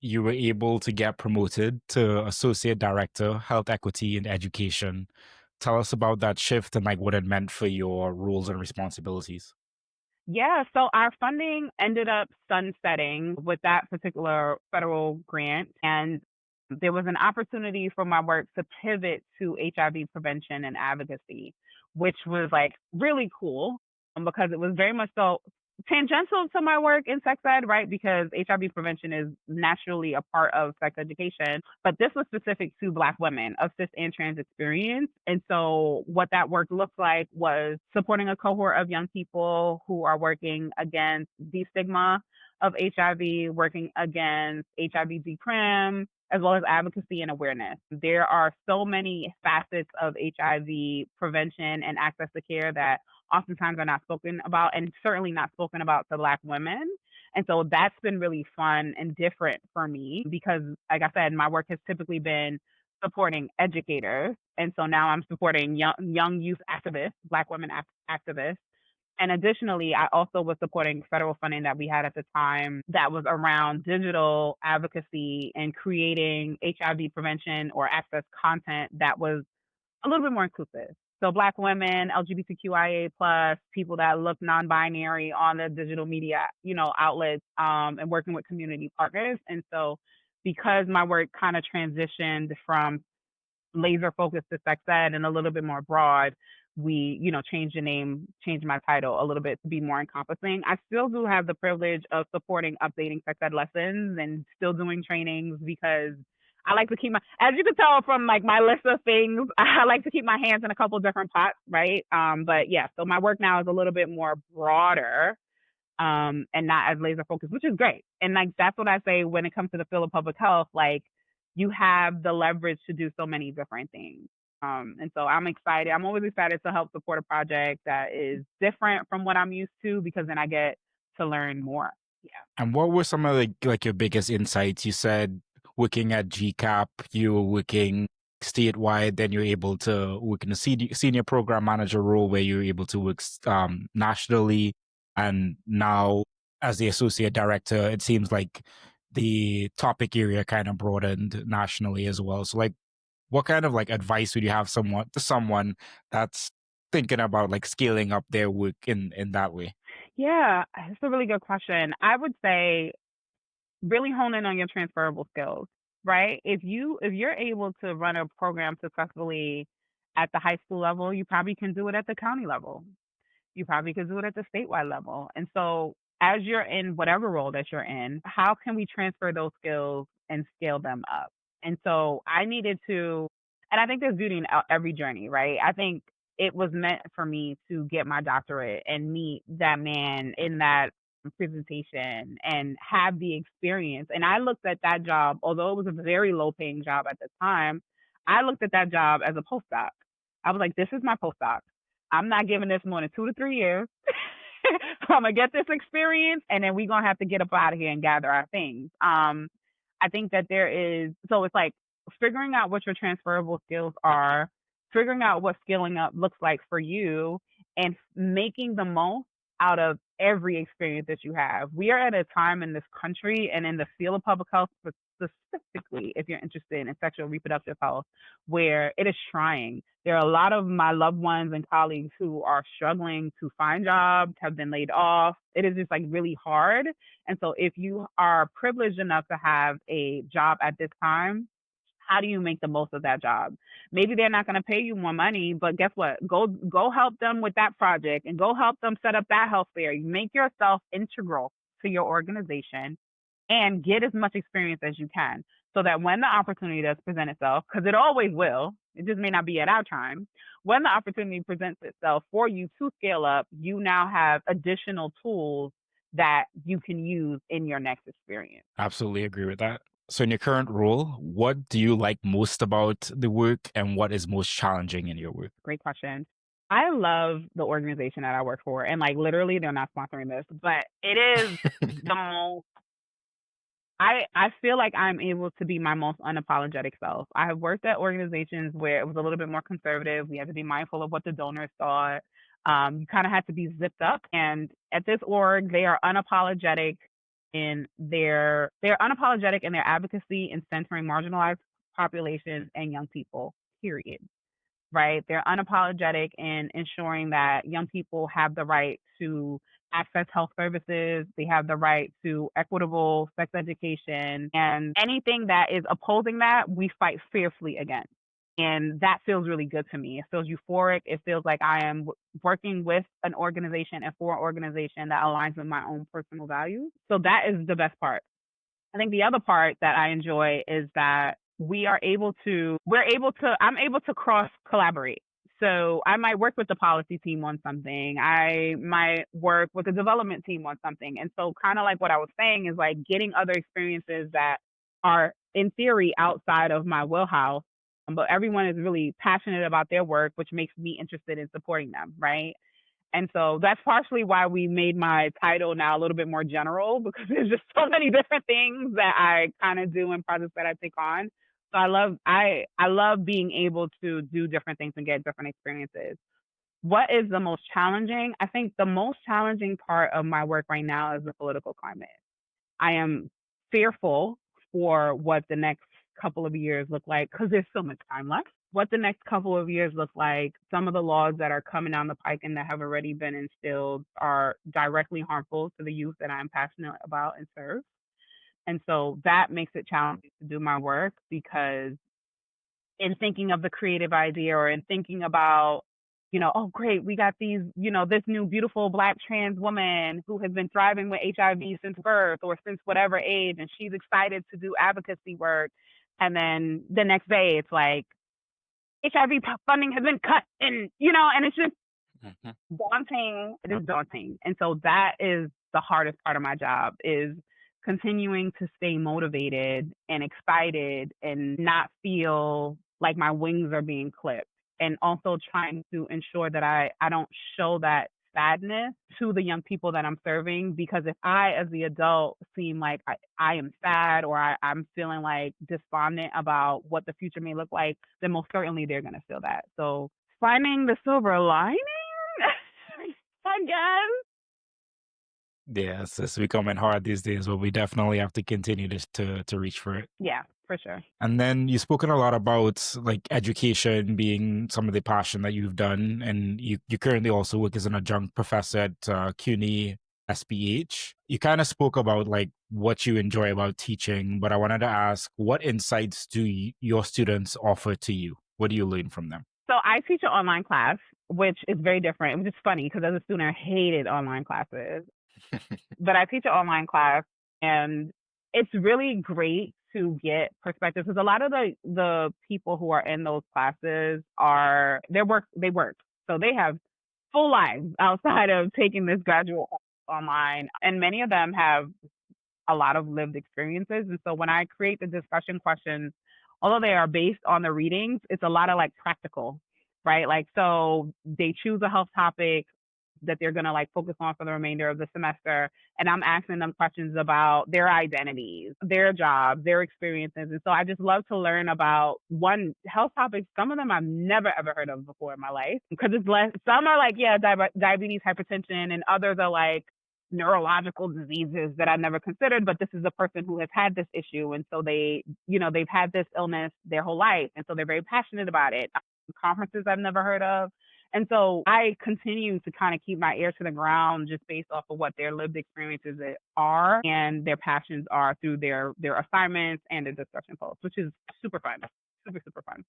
you were able to get promoted to Associate Director, Health Equity and Education. Tell us about that shift and like what it meant for your roles and responsibilities. Yeah, so our funding ended up sunsetting with that particular federal grant. And there was an opportunity for my work to pivot to HIV prevention and advocacy, which was like really cool because it was very much so tangential to my work in sex ed, right? Because HIV prevention is naturally a part of sex education, but this was specific to Black women of cis and trans experience. And so, what that work looked like was supporting a cohort of young people who are working against the stigma of HIV, working against HIV decrim, as well as advocacy and awareness. There are so many facets of HIV prevention and access to care that oftentimes are not spoken about and certainly not spoken about to Black women. And so that's been really fun and different for me because, like I said, my work has typically been supporting educators. And so now I'm supporting young youth activists, Black women activists. And additionally, I also was supporting federal funding that we had at the time that was around digital advocacy and creating HIV prevention or access content that was a little bit more inclusive. So Black women, LGBTQIA plus, people that look non-binary on the digital media, outlets, and working with community partners. And so because my work kind of transitioned from laser focused to sex ed and a little bit more broad, we, changed the name, changed my title a little bit to be more encompassing. I still do have the privilege of supporting updating sex ed lessons and still doing trainings because I like to keep my, as you can tell from like my list of things, I like to keep my hands in a couple different pots, right? But yeah, so my work now is a little bit more broader, and not as laser focused, which is great. And like that's what I say when it comes to the field of public health, like you have the leverage to do so many different things. And so I'm excited. I'm always excited to help support a project that is different from what I'm used to because then I get to learn more. Yeah. And what were some of like your biggest insights? You said working at GCAP, you were working statewide, then you're able to work in a senior program manager role where you're able to work nationally. And now as the associate director, it seems like the topic area kind of broadened nationally as well. So like what kind of like advice would you have someone that's thinking about like scaling up their work in that way? Yeah, it's a really good question. I would say really hone in on your transferable skills, right? If you're able to run a program successfully at the high school level, you probably can do it at the county level. You probably could do it at the statewide level. And so as you're in whatever role that you're in, how can we transfer those skills and scale them up? And so I needed to, and I think there's beauty in every journey, right? I think it was meant for me to get my doctorate and meet that man in that presentation and have the experience. And I looked at that job, although it was a very low paying job at the time, I looked at that job as a postdoc. I was like, this is my postdoc. I'm not giving this more than 2 to 3 years. I'm gonna get this experience, and then we're gonna have to get up out of here and gather our things. I think that there is so it's like figuring out what your transferable skills are, figuring out what scaling up looks like for you, and making the most out of every experience that you have. We are at a time in this country and in the field of public health, specifically, if you're interested in sexual and reproductive health, where it is trying. There are a lot of my loved ones and colleagues who are struggling to find jobs, have been laid off. It is just like really hard. And so if you are privileged enough to have a job at this time, how do you make the most of that job? Maybe they're not going to pay you more money, but guess what? Go help them with that project and go help them set up that health fair. You make yourself integral to your organization and get as much experience as you can so that when the opportunity does present itself, because it always will, it just may not be at our time. When the opportunity presents itself for you to scale up, you now have additional tools that you can use in your next experience. Absolutely agree with that. So, in your current role, what do you like most about the work and what is most challenging in your work? Great question. I love the organization that I work for, and like literally, they're not sponsoring this, but it is the most. I feel like I'm able to be my most unapologetic self. I have worked at organizations where it was a little bit more conservative. We had to be mindful of what the donors thought. You kind of had to be zipped up. And at this org, they are unapologetic. in they're unapologetic in their advocacy in centering marginalized populations and young people, period. Right? They're unapologetic in ensuring that young people have the right to access health services, they have the right to equitable sex education, and anything that is opposing that, we fight fiercely against. And that feels really good to me. It feels euphoric. It feels like I am working with an organization and for an organization that aligns with my own personal values. So that is the best part. I think the other part that I enjoy is that I'm able to cross collaborate. So I might work with the policy team on something. I might work with the development team on something. And so kind of like what I was saying is like getting other experiences that are in theory outside of my wheelhouse, but everyone is really passionate about their work, which makes me interested in supporting them, right? And so that's partially why we made my title now a little bit more general, because there's just so many different things that I kind of do in projects that I take on. So I love being able to do different things and get different experiences. What is the most challenging? I think the most challenging part of my work right now is the political climate. I am fearful for what the next couple of years look like because there's so much time left. What the next couple of years look like, some of the laws that are coming down the pike and that have already been instilled are directly harmful to the youth that I'm passionate about and serve. And so that makes it challenging to do my work because in thinking of the creative idea or in thinking about, oh, great, we got these, this new beautiful Black trans woman who has been thriving with HIV since birth or since whatever age, and she's excited to do advocacy work. And then the next day it's like, HIV funding has been cut and it's just Mhm. daunting. It is daunting. And so that is the hardest part of my job is continuing to stay motivated and excited and not feel like my wings are being clipped. And also trying to ensure that I don't show that sadness to the young people that I'm serving because if I as the adult seem like I am sad or I'm feeling like despondent about what the future may look like, then most certainly they're gonna feel that. So finding the silver lining I guess. Yes, it's becoming hard these days, but we definitely have to continue to reach for it. Yeah, for sure. And then you've spoken a lot about like education being some of the passion that you've done, and you currently also work as an adjunct professor at CUNY SPH. You kind of spoke about like what you enjoy about teaching, but I wanted to ask, what insights do your students offer to you? What do you learn from them? So I teach an online class, which is very different, which is funny because as a student, I hated online classes. But I teach an online class, and it's really great to get perspective because a lot of the people who are in those classes they work. So they have full lives outside of taking this graduate online. And many of them have a lot of lived experiences. And so when I create the discussion questions, although they are based on the readings, it's a lot of like practical, right? Like, so they choose a health topic that they're going to like focus on for the remainder of the semester. And I'm asking them questions about their identities, their jobs, their experiences. And so I just love to learn about one health topics. Some of them I've never ever heard of before in my life because it's less, some are like, yeah, diabetes, hypertension, and others are like neurological diseases that I never considered, but this is a person who has had this issue. And so they've had this illness their whole life. And so they're very passionate about it. Conferences I've never heard of. And so I continue to kind of keep my ear to the ground just based off of what their lived experiences are and their passions are through their assignments and their discussion posts, which is super fun. Super, super fun.